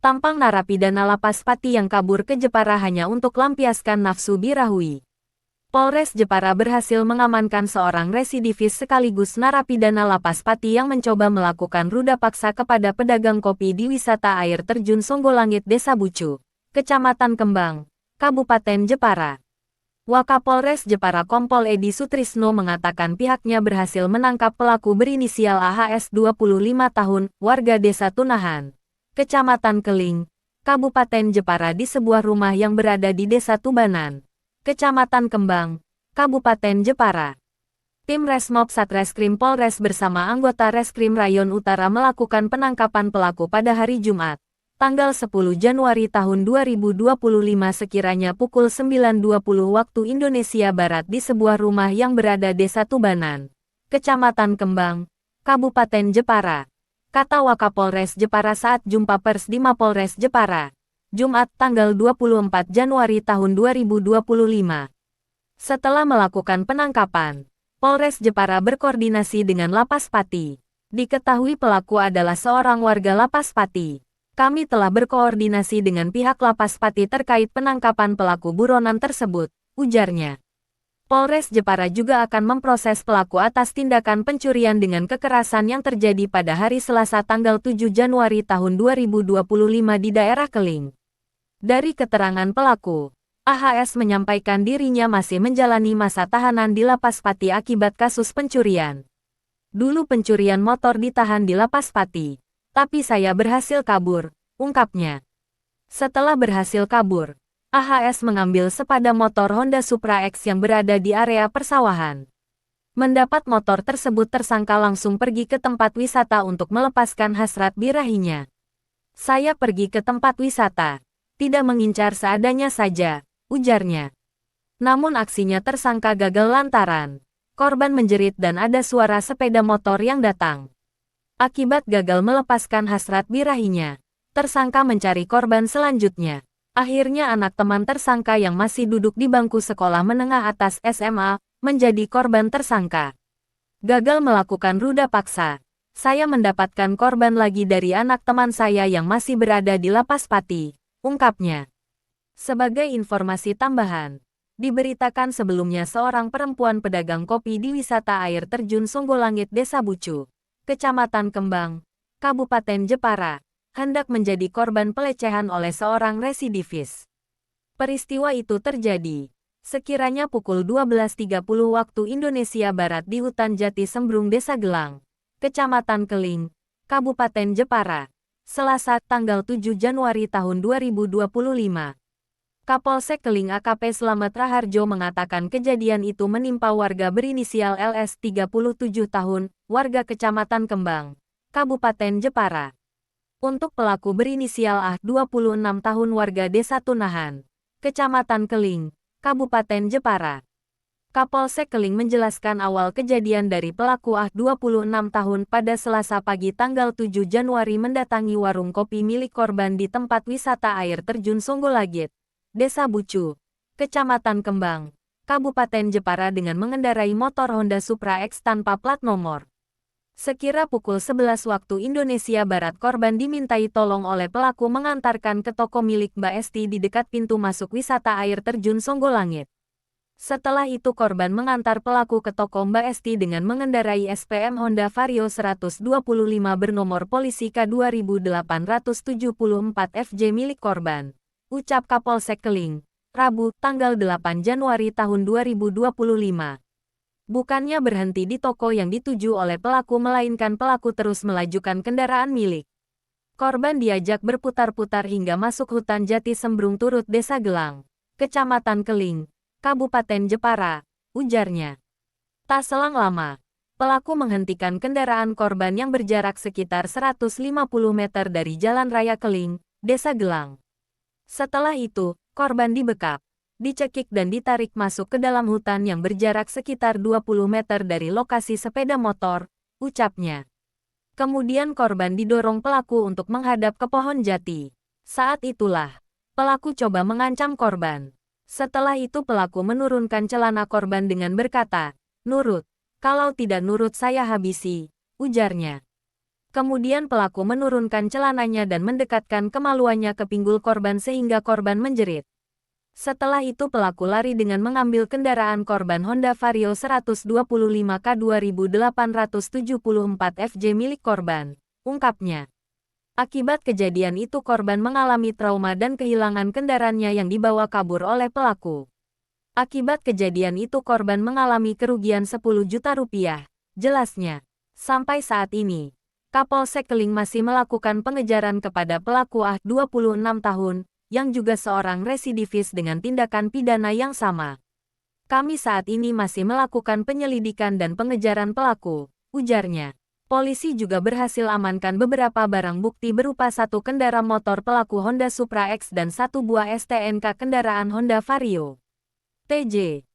Tampang narapidana lapas Pati yang kabur ke Jepara hanya untuk lampiaskan nafsu birahui. Polres Jepara berhasil mengamankan seorang residivis sekaligus narapidana lapas Pati yang mencoba melakukan ruda paksa kepada pedagang kopi di wisata air terjun Songgolangit Desa Bucu, Kecamatan Kembang, Kabupaten Jepara. Wakapolres Jepara Kompol Edi Sutrisno mengatakan pihaknya berhasil menangkap pelaku berinisial AHS 25 tahun, warga Desa Tunahan, Kecamatan Keling, Kabupaten Jepara di sebuah rumah yang berada di Desa Tubanan, Kecamatan Kembang, Kabupaten Jepara. Tim Resmob Satreskrim Polres bersama anggota Reskrim Rayon Utara melakukan penangkapan pelaku pada hari Jumat, tanggal 10 Januari tahun 2025 sekiranya pukul 9.20 waktu Indonesia Barat di sebuah rumah yang berada Desa Tubanan, Kecamatan Kembang, Kabupaten Jepara, kata Wakapolres Jepara saat jumpa pers di Mapolres Jepara, Jumat tanggal 24 Januari tahun 2025. Setelah melakukan penangkapan, Polres Jepara berkoordinasi dengan Lapas Pati. Diketahui pelaku adalah seorang warga Lapas Pati. Kami telah berkoordinasi dengan pihak Lapas Pati terkait penangkapan pelaku buronan tersebut, ujarnya. Polres Jepara juga akan memproses pelaku atas tindakan pencurian dengan kekerasan yang terjadi pada hari Selasa tanggal 7 Januari tahun 2025 di daerah Keling. Dari keterangan pelaku, AHS menyampaikan dirinya masih menjalani masa tahanan di Lapas Pati akibat kasus pencurian. Dulu pencurian motor ditahan di Lapas Pati. Tapi saya berhasil kabur, ungkapnya. Setelah berhasil kabur, AHS mengambil sepeda motor Honda Supra X yang berada di area persawahan. Mendapat motor tersebut tersangka langsung pergi ke tempat wisata untuk melepaskan hasrat birahinya. Saya pergi ke tempat wisata, tidak mengincar seadanya saja, ujarnya. Namun aksinya tersangka gagal lantaran korban menjerit dan ada suara sepeda motor yang datang. Akibat gagal melepaskan hasrat birahinya, tersangka mencari korban selanjutnya. Akhirnya anak teman tersangka yang masih duduk di bangku sekolah menengah atas SMA, menjadi korban tersangka. Gagal melakukan ruda paksa. Saya mendapatkan korban lagi dari anak teman saya yang masih berada di Lapas Pati, ungkapnya. Sebagai informasi tambahan, diberitakan sebelumnya seorang perempuan pedagang kopi di wisata air terjun Songgolangit Desa Bucu, Kecamatan Kembang, Kabupaten Jepara, hendak menjadi korban pelecehan oleh seorang residivis. Peristiwa itu terjadi sekiranya pukul 12.30 waktu Indonesia Barat di hutan Jati Sembrung Desa Gelang, Kecamatan Keling, Kabupaten Jepara, Selasa tanggal 7 Januari tahun 2025. Kapolsek Keling AKP Slamet Raharjo mengatakan kejadian itu menimpa warga berinisial LS 37 tahun, warga Kecamatan Kembang, Kabupaten Jepara. Untuk pelaku berinisial AH 26 tahun warga Desa Tunahan, Kecamatan Keling, Kabupaten Jepara. Kapolsek Keling menjelaskan awal kejadian dari pelaku AH 26 tahun pada Selasa pagi tanggal 7 Januari mendatangi warung kopi milik korban di tempat wisata air terjun Songgolangit, Desa Bucu, Kecamatan Kembang, Kabupaten Jepara dengan mengendarai motor Honda Supra X tanpa plat nomor. Sekira pukul 11 waktu Indonesia Barat korban dimintai tolong oleh pelaku mengantarkan ke toko milik Mbak Esti di dekat pintu masuk wisata air terjun Songgolangit. Setelah itu korban mengantar pelaku ke toko Mbak Esti dengan mengendarai SPM Honda Vario 125 bernomor polisi K2874 FJ milik korban. Ucap Kapolsek Keling, Rabu, tanggal 8 Januari tahun 2025. Bukannya berhenti di toko yang dituju oleh pelaku melainkan pelaku terus melajukan kendaraan milik korban diajak berputar-putar hingga masuk hutan Jati Sembrung Turut Desa Gelang, Kecamatan Keling, Kabupaten Jepara, ujarnya. Tak selang lama, pelaku menghentikan kendaraan korban yang berjarak sekitar 150 meter dari Jalan Raya Keling, Desa Gelang. Setelah itu, korban dibekap, dicekik dan ditarik masuk ke dalam hutan yang berjarak sekitar 20 meter dari lokasi sepeda motor, ucapnya. Kemudian korban didorong pelaku untuk menghadap ke pohon jati. Saat itulah, pelaku coba mengancam korban. Setelah itu pelaku menurunkan celana korban dengan berkata, "Nurut, kalau tidak nurut saya habisi," ujarnya. Kemudian pelaku menurunkan celananya dan mendekatkan kemaluannya ke pinggul korban sehingga korban menjerit. Setelah itu pelaku lari dengan mengambil kendaraan korban Honda Vario 125K 2874 FJ milik korban, ungkapnya. Akibat kejadian itu korban mengalami trauma dan kehilangan kendaraannya yang dibawa kabur oleh pelaku. Akibat kejadian itu korban mengalami kerugian 10 juta rupiah, jelasnya. Sampai saat ini, Kapolsek Keling masih melakukan pengejaran kepada pelaku AH 26 tahun, yang juga seorang residivis dengan tindakan pidana yang sama. Kami saat ini masih melakukan penyelidikan dan pengejaran pelaku, ujarnya. Polisi juga berhasil amankan beberapa barang bukti berupa 1 kendaraan motor pelaku Honda Supra X dan 1 buah STNK kendaraan Honda Vario. TJ